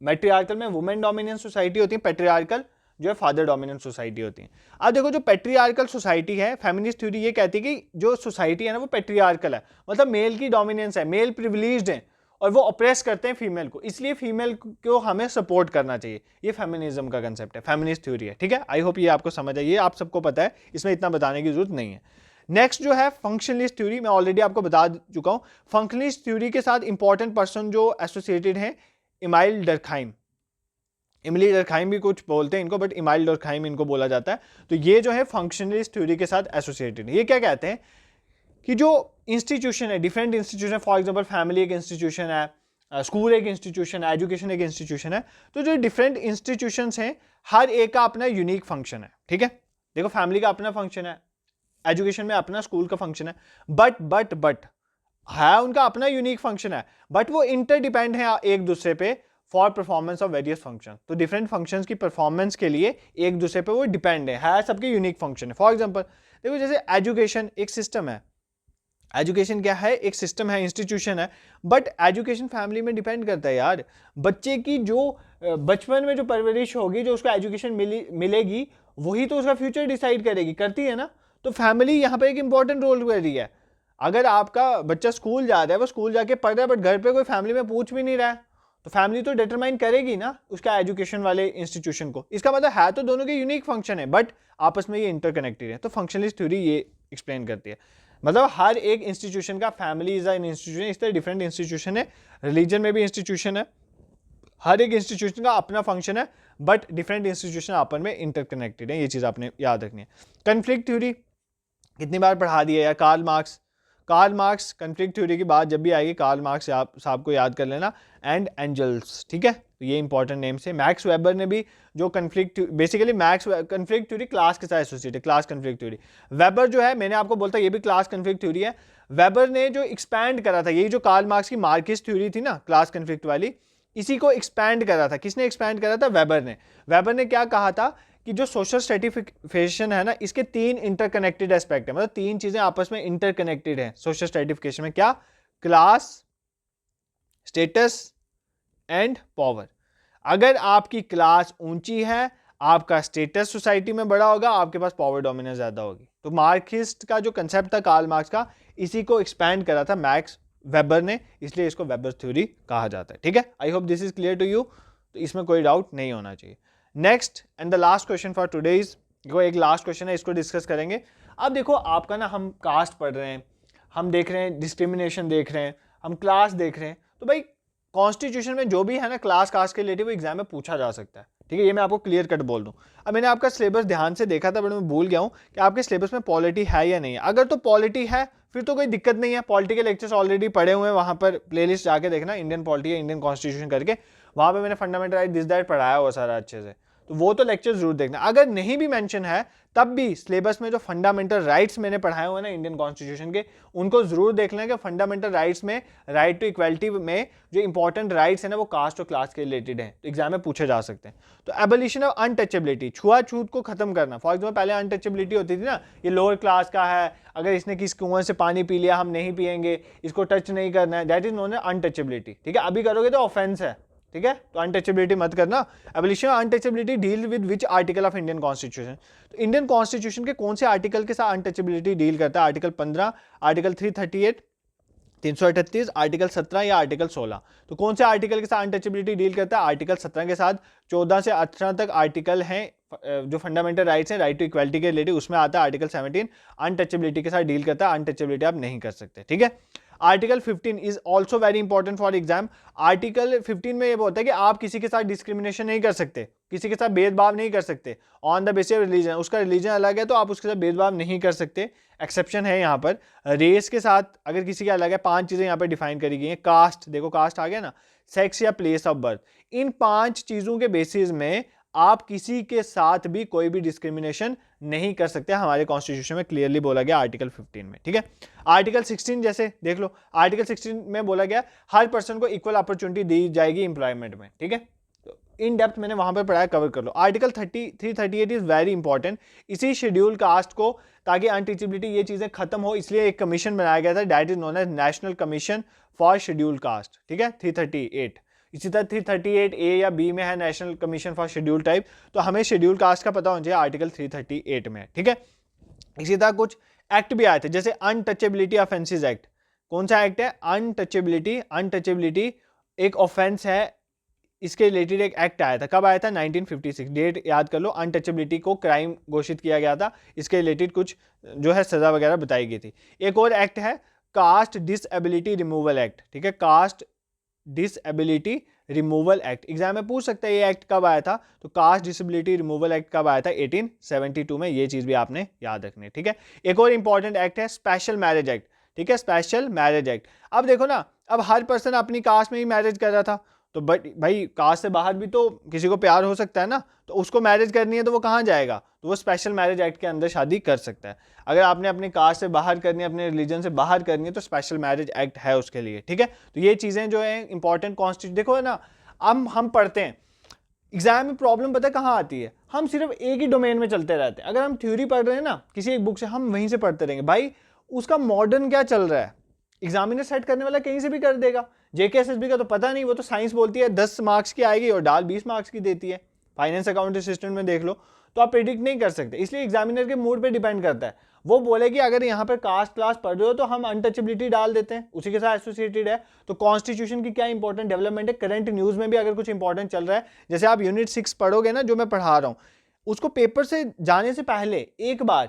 मैट्रियार्कल में वुमेन डोमिनेंस सोसाइटी होती है, पेट्रियार्कल जो है फादर डोमिनेंट सोसाइटी होती है। अब देखो जो पेट्रियार्कल सोसाइटी है, फेमिनिस्ट थ्योरी ये कहती है कि जो सोसाइटी है ना वो पेट्रियार्कल है, मतलब मेल की डोमिनेंस है, मेल प्रिविलेज्ड है और वो ऑप्रेस करते हैं फीमेल को, इसलिए फीमेल को हमें सपोर्ट करना चाहिए। ये फेमिनिज्म का कंसेप्ट है, फेमिनिस्ट थ्योरी है, ठीक है। आई होप ये आपको समझ आई, ये आप सबको पता है, इसमें इतना बताने की जरूरत नहीं है। नेक्स्ट जो है फंक्शनलिस्ट थ्योरी, मैं ऑलरेडी आपको बता चुका हूं। फंक्शनलिस्ट थ्योरी के साथ इंपॉर्टेंट पर्सन जो एसोसिएटेड है, इमाइल डर्कहाइम, इमली डर्कहाइम भी कुछ बोलते हैं इनको, बट इमाइल डर्कहाइम इनको बोला जाता है। तो ये जो है फंक्शनलिस्ट थ्योरी के साथ एसोसिएटेड है। ये क्या कहते हैं कि जो इंस्टीट्यूशन है, different institution, for example family एक इंस्टीट्यूशन है, स्कूल एक इंस्टीट्यूशन है, एजुकेशन एक इंस्टीट्यूशन है, तो जो डिफरेंट इंस्टीट्यूशंस हैं हर एक का अपना यूनिक फंक्शन है, ठीक है। देखो फैमिली का अपना फंक्शन है, एजुकेशन में अपना, स्कूल का फंक्शन है, बट है उनका अपना यूनिक फंक्शन है, बट वो इंटरडिपेंड है एक दूसरे पे for performance of various function. तो डिफरेंट फंक्शंस की परफॉर्मेंस के लिए एक दूसरे पे वो डिपेंड है सबके यूनिक फंक्शन है। फॉर एग्जांपल देखो जैसे एजुकेशन एक सिस्टम है, एजुकेशन क्या है, एक सिस्टम है, इंस्टीट्यूशन है, बट एजुकेशन फैमिली में डिपेंड करता है यार। बच्चे की जो बचपन में जो परवरिश होगी, जो उसको एजुकेशन मिलेगी, वही तो उसका फ्यूचर डिसाइड करेगी, करती है ना। तो फैमिली यहाँ पे एक इंपॉर्टेंट रोल कर रही है। अगर आपका बच्चा स्कूल जा रहा है, वो स्कूल जाके पढ़ रहा है, बट घर पे कोई फैमिली में पूछ भी नहीं रहा है, तो फैमिली तो डिटरमाइन करेगी ना उसका एजुकेशन वाले इंस्टीट्यूशन को। इसका मतलब है तो दोनों के यूनिक फंक्शन है, बट आपस में ये इंटरकनेक्टेड है। तो फंक्शनलिस्ट थ्योरी ये एक्सप्लेन करती है, मतलब हर एक इंस्टीट्यूशन का, फैमिली इज एन इंस्टीट्यूशन, इस तरह डिफरेंट इंस्टीट्यूशन है, रिलीजन में भी इंस्टीट्यूशन है, हर एक इंस्टीट्यूशन का अपना फंक्शन है, बट डिफरेंट इंस्टीट्यूशन आपस में इंटरकनेक्टेड है। ये चीज़ आपने याद रखनी है। कन्फ्लिक्ट थ्योरी कितनी बार पढ़ा दिया यार, कार्ल मार्क्स कन्फ्लिक्ट थ्योरी की बात जब भी आएगी, कार्ल मार्क्स साहब को याद कर लेना, एंड एंजल्स, ठीक है। तो ये इंपॉर्टेंट नेम्स है। मैक्स वेबर ने भी जो conflict, basically max conflict theory class के साथ एसोसिएट है, क्लास कन्फ्लिक्ट थ्योरी। वेबर जो है, मैंने आपको बोलता ये भी क्लास कन्फ्लिक्ट थ्योरी है। वेबर ने जो एक्सपैंड करा था, यही जो कार्ल मार्क्स की मार्क्सिस्ट थ्योरी थी ना, क्लास कन्फ्लिक्ट वाली, इसी को एक्सपैंड करा था। किसने एक्सपैंड करा था? वेबर ने। वेबर ने क्या कहा था कि जो सोशल स्ट्रेटिफिकेशन है ना, इसके 3 इंटरकनेक्टेड एस्पेक्ट है, मतलब 3 चीजें आपस में इंटरकनेक्टेड है सोशल स्ट्रेटिफिकेशन में। क्या? Class, status and power. अगर आपकी क्लास ऊंची है, आपका स्टेटस सोसाइटी में बड़ा होगा, आपके पास पावर डोमिनेंस ज्यादा होगी। तो मार्क्सिस्ट का जो कंसेप्ट था कार्ल मार्क्स का, इसी को एक्सपैंड करा था मैक्स वेबर ने, इसलिए इसको वेबर थ्योरी कहा जाता है, ठीक है। I hope this is clear to you, तो इसमें कोई डाउट नहीं होना चाहिए। Next and the last question for today's, देखो एक लास्ट क्वेश्चन है, इसको डिस्कस करेंगे। अब देखो आपका ना, हम कास्ट पढ़ रहे हैं, हम देख रहे हैं डिस्क्रिमिनेशन देख रहे हैं, हम क्लास देख रहे हैं, तो भाई कॉन्स्टिट्यूशन में जो भी है ना क्लास कास्ट के रिलेटिव, एग्जाम में पूछा जा सकता है, ठीक है। ये मैं आपको क्लियर कट बोल दूं। अब मैंने आपका सिलेबस ध्यान से देखा था, बट मैं भूल गया हूं कि आपके सिलेबस में पॉलिटी है या नहीं है। अगर तो पॉलिटी है फिर तो कोई दिक्कत नहीं है, पॉलिटी के लेक्चर्स ऑलरेडी पढ़े हुए हैं, वहां पर प्लेलिस्ट जाके देखना, इंडियन पॉलिटी या इंडियन कॉन्स्टिट्यूशन करके, वहां पे मैंने फंडामेंटल राइट दिस दैट पढ़ाया हुआ सारा अच्छे से, तो वो तो लेक्चर जरूर देखना। अगर नहीं भी मेंशन है तब भी सिलेबस में जो फंडामेंटल राइट्स मैंने पढ़ाए हुए ना इंडियन कॉन्स्टिट्यूशन के, उनको जरूर देख लें कि फंडामेंटल राइट्स में राइट टू इक्वालिटी में जो इंपॉर्टेंट राइट्स है ना वो कास्ट और क्लास के रिलेटेड है, तो एग्जाम में पूछे जा सकते हैं। तो एबोलिशन ऑफ अनटचेबिलिटी, छुआछूत को खत्म करना। फॉर एग्जाम्पल पहले अनटचेबिलिटी होती थी ना, ये लोअर क्लास का है, अगर इसने किस कुएं से पानी पी लिया हम नहीं पिएंगे, इसको टच नहीं करना है, that is known as untouchability. ठीक है, अभी करोगे तो ऑफेंस है। ठीक है, तो अनटचेबिलिटी मत करना। Abolition of untouchability deal with which article of Indian constitution, तो इंडियन कॉन्स्टिट्यूशन के कौन से आर्टिकल के साथ अनटचेबिलिटी डील करता है? आर्टिकल 15, आर्टिकल 338, 338, आर्टिकल 17 या आर्टिकल 16। तो कौन से आर्टिकल के साथ अनटचेबिलिटी डील करता है? आर्टिकल 17 के साथ। 14 से 18 तक आर्टिकल हैं जो फंडामेंटल राइट्स हैं राइट टू इक्वालिटी के रिलेटेड, उसमें आता है आर्टिकल 17 अनटचेबिलिटी के साथ डील करता है, अनटचेबिलिटी आप नहीं कर सकते। ठीक है, article 15 is also very important for exam. Article 15 में ये होता है कि आप किसी के साथ डिस्क्रिमिनेशन नहीं कर सकते, किसी के साथ भेदभाव नहीं कर सकते on the basis of religion. उसका रिलीजन अलग है तो आप उसके साथ भेदभाव नहीं कर सकते। एक्सेप्शन है यहाँ पर, रेस के साथ अगर किसी का अलग है, 5 चीजें यहाँ पर डिफाइन करी गई हैं। कास्ट, देखो कास्ट आ गया ना, सेक्स या प्लेस ऑफ बर्थ, इन 5 चीजों के बेसिस में आप किसी के साथ भी कोई भी डिस्क्रिमिनेशन नहीं कर सकते, हमारे कॉन्स्टिट्यूशन में क्लियरली बोला गया आर्टिकल 15 में। ठीक है, आर्टिकल 16 जैसे देख लो, आर्टिकल 16 में बोला गया हर पर्सन को इक्वल अपॉर्चुनिटी दी जाएगी एम्प्लॉयमेंट में। ठीक है, तो इन डेप्थ मैंने वहां पर पढ़ाया, कवर कर लो। आर्टिकल 338 इज वेरी इंपॉर्टेंट, इसी शेड्यूल कास्ट को, ताकि अनटीचेबिलिटी ये चीजें खत्म हो, इसलिए एक कमीशन बनाया गया था, that is known as national commission for schedule caste. ठीक है, 338। इसी तरह 338 ए या बी में है national commission for schedule type, तो हमें शेड्यूल कास्ट का पता होना चाहिए, आर्टिकल 338 में। ठीक है, इसी तरह कुछ एक्ट भी आए थे, जैसे अनटचेबिलिटी ऑफेंसेस एक्ट। कौन सा एक्ट है? अनटचेबिलिटी। अनटचेबिलिटी एक ऑफेंस है, इसके रिलेटेड एक एक्ट आया था। कब आया था? 1956। डेट याद कर लो। अनटचेबिलिटी को क्राइम घोषित किया गया था, इसके रिलेटेड कुछ जो है सजा वगैरह बताई गई थी। एक और एक्ट है कास्ट डिसएबिलिटी रिमूवल एक्ट। ठीक है, caste disability removal act, exam में पूछ सकता है ये एक्ट कब आया था, तो कास्ट डिसेबिलिटी रिमूवल एक्ट कब आया था? 1872 में। ये चीज भी आपने याद रखनी है। ठीक है, एक और इंपॉर्टेंट एक्ट है स्पेशल मैरिज एक्ट। ठीक है, स्पेशल मैरिज एक्ट। अब देखो ना, अब हर पर्सन अपनी कास्ट में ही मैरिज कर रहा था, तो बट भाई कास्ट से बाहर भी तो किसी को प्यार हो सकता है ना, तो उसको मैरिज करनी है तो वो कहाँ जाएगा? तो वो स्पेशल मैरिज एक्ट के अंदर शादी कर सकता है। अगर आपने अपनी कास्ट से बाहर करनी है, अपने रिलीजन से बाहर करनी है, तो स्पेशल मैरिज एक्ट है उसके लिए। ठीक है, तो ये चीजें जो है इंपॉर्टेंट कॉन्स्टिट्यूशन, देखो ना, हम पढ़ते हैं, एग्जाम में प्रॉब्लम पता है कहाँ आती है? हम सिर्फ एक ही डोमेन में चलते रहते हैं। अगर हम थ्योरी पढ़ रहे हैं ना किसी एक बुक से, हम वहीं से पढ़ते रहेंगे, भाई उसका मॉडर्न क्या चल रहा है एग्जामिनर सेट करने वाला कहीं से भी कर देगा। जेकेएसएसबी का तो पता नहीं, वो तो साइंस बोलती है 10 मार्क्स की आएगी और डाल 20 मार्क्स की देती है। फाइनेंस अकाउंट असिस्टेंट में देख लो, तो आप प्रिडिक्ट नहीं कर सकते, इसलिए एग्जामिनर के मूड पे डिपेंड करता है। वो बोले कि अगर यहाँ पर कास्ट क्लास पढ़ रहे हो तो हम अनटचेबिलिटी डाल देते हैं, उसी के साथ एसोसिएटेड है। तो कॉन्स्टिट्यूशन की क्या इंपॉर्टेंट डेवलपमेंट है, करंट न्यूज में भी अगर कुछ इंपॉर्टेंट चल रहा है, जैसे आप यूनिट 6 पढ़ोगे ना जो मैं पढ़ा रहा हूँ, उसको पेपर से जाने से पहले एक बार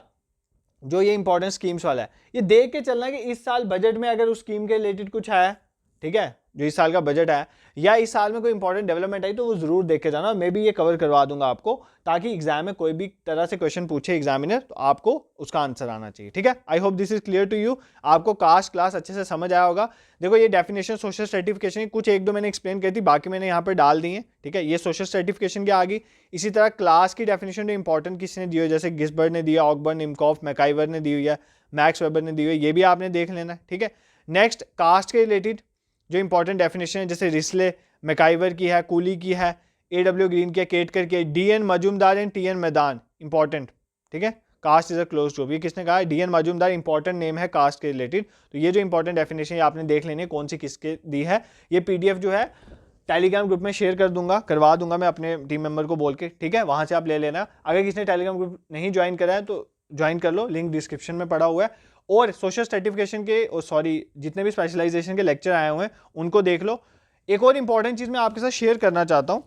जो ये इंपॉर्टेंट स्कीम्स वाला है, ये देख के चलना कि इस साल बजट में अगर उस स्कीम के रिलेटेड कुछ है, ठीक है, जो इस साल का बजट है या इस साल में कोई इंपॉर्टेंट डेवलपमेंट आई तो वो जरूर देख के जाना। मैं भी ये कवर करवा दूंगा आपको, ताकि एग्जाम में कोई भी तरह से क्वेश्चन पूछे एग्जामिनर तो आपको उसका आंसर आना चाहिए। ठीक है, I hope this is clear to you. आपको कास्ट क्लास अच्छे से समझ आया होगा। देखो ये डेफिनेशन सोशल सर्टिफिकेशन की कुछ एक दो मैंने एक्सप्लेन की थी, बाकी मैंने यहाँ पर डाल दी है। ठीक है, ये सोशल सर्टिफिकेशन की आ गई। इसी तरह क्लास की डेफिनेशन इंपॉर्टेंट किसने दी हुई, जैसे गिस्बर्ड ने दिया, ऑकबर्न, इमकॉफ, मैकाइवर ने दी हुई है, मैक्स वेबर ने दी हुई है, ये भी आपने देख लेना है। ठीक है, नेक्स्ट कास्ट के रिलेटेड जो इंपॉर्टेंट डेफिनेशन है, जैसे रिस्ले मैकाइवर की है, कूली की है, एडब्ल्यू ग्रीन की है, केटकर की है, D N Majumdar and T N Madan important. ठीक है, caste is a close to, ये किसने कहा? डीएन मजूमदार इंपॉर्टेंट नेम है कास्ट के रिलेटेड। तो ये जो इंपॉर्टेंट डेफिनेशन आपने देख लेनी है कौन सी किसके दी है। ये पीडीएफ जो है टेलीग्राम ग्रुप में शेयर कर दूंगा, करवा दूंगा मैं अपने टीम मेंबर को बोल के। ठीक है, वहां से आप ले लेना। अगर किसी ने टेलीग्राम ग्रुप नहीं ज्वाइन करा है तो ज्वाइन कर लो, लिंक डिस्क्रिप्शन में पड़ा हुआ है। और सोशल सर्टिफिकेशन के जितने भी स्पेशलाइजेशन के लेक्चर आए हुए हैं उनको देख लो। एक और इंपॉर्टेंट चीज़ मैं आपके साथ शेयर करना चाहता हूँ।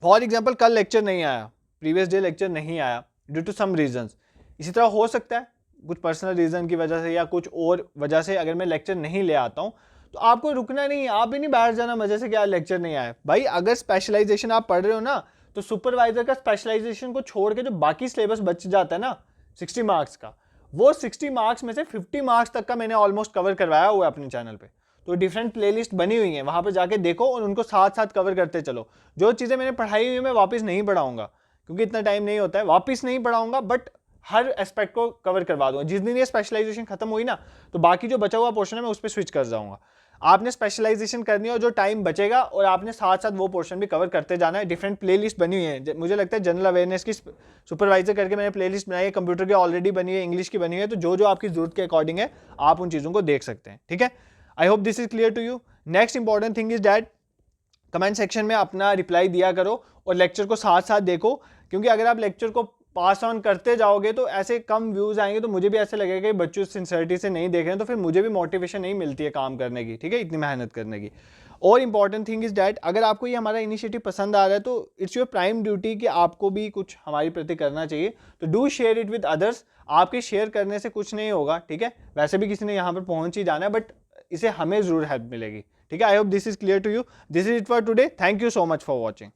फॉर एग्जांपल कल लेक्चर नहीं आया, प्रीवियस डे लेक्चर नहीं आया ड्यू टू सम रीजंस। इसी तरह हो सकता है कुछ पर्सनल रीजन की वजह से या कुछ और वजह से अगर मैं लेक्चर नहीं ले आता हूँ, तो आपको रुकना नहीं, आप भी नहीं बैठ जाना वजह से क्या लेक्चर नहीं आया। भाई अगर स्पेशलाइजेशन आप पढ़ रहे हो ना, तो सुपरवाइजर का स्पेशलाइजेशन को छोड़ के जो बाकी सिलेबस बच जाता है ना 60 मार्क्स का, वो 60 मार्क्स में से 50 मार्क्स तक का मैंने ऑलमोस्ट कवर करवाया हुआ है अपने चैनल पे। तो डिफरेंट प्लेलिस्ट बनी हुई हैं, वहां पर जाके देखो और उनको साथ साथ कवर करते चलो। जो चीज़ें मैंने पढ़ाई हुई है मैं वापस नहीं पढ़ाऊंगा, क्योंकि इतना टाइम नहीं होता है, वापस नहीं पढ़ाऊंगा बट हर एस्पेक्ट को कवर करवा दूंगा। जिस दिन ये स्पेशलाइजेशन खत्म हुई ना तो बाकी जो बचा हुआ पोर्शन है मैं उस पर स्विच कर जाऊंगा। आपने स्पेशलाइजेशन करनी है और जो टाइम बचेगा और आपने साथ साथ वो पोर्शन भी कवर करते जाना है। डिफरेंट प्लेलिस्ट बनी हुई है, मुझे लगता है जनरल अवेयरनेस की सुपरवाइजर करके मैंने प्लेलिस्ट बनाई है, कंप्यूटर की ऑलरेडी बनी है, इंग्लिश की बनी है, तो जो जो आपकी जरूरत के अकॉर्डिंग है आप उन चीज़ों को देख सकते हैं। ठीक है, I hope this is clear to you. Next important thing is that comment section में अपना रिप्लाई दिया करो और लेक्चर को साथ साथ देखो, क्योंकि अगर आप लेक्चर को पास ऑन करते जाओगे तो ऐसे कम व्यूज आएंगे तो मुझे भी ऐसे लगेगा कि बच्चों सिंसियरिटी से नहीं देख रहे हैं, तो फिर मुझे भी मोटिवेशन नहीं मिलती है काम करने की। ठीक है, इतनी मेहनत करने की। और इंपॉर्टेंट थिंग इज डैट अगर आपको ये हमारा इनिशिएटिव पसंद आ रहा है तो इट्स योर प्राइम ड्यूटी कि आपको भी कुछ हमारी प्रति करना चाहिए, तो do share it with others. आपके शेयर करने से कुछ नहीं होगा, ठीक है, वैसे भी किसी ने यहाँ पर पहुंच ही जाना है, बट इसे हमें जरूर हेल्प मिलेगी। ठीक है, I hope this is clear to you. This is it for today, thank you so much for watching.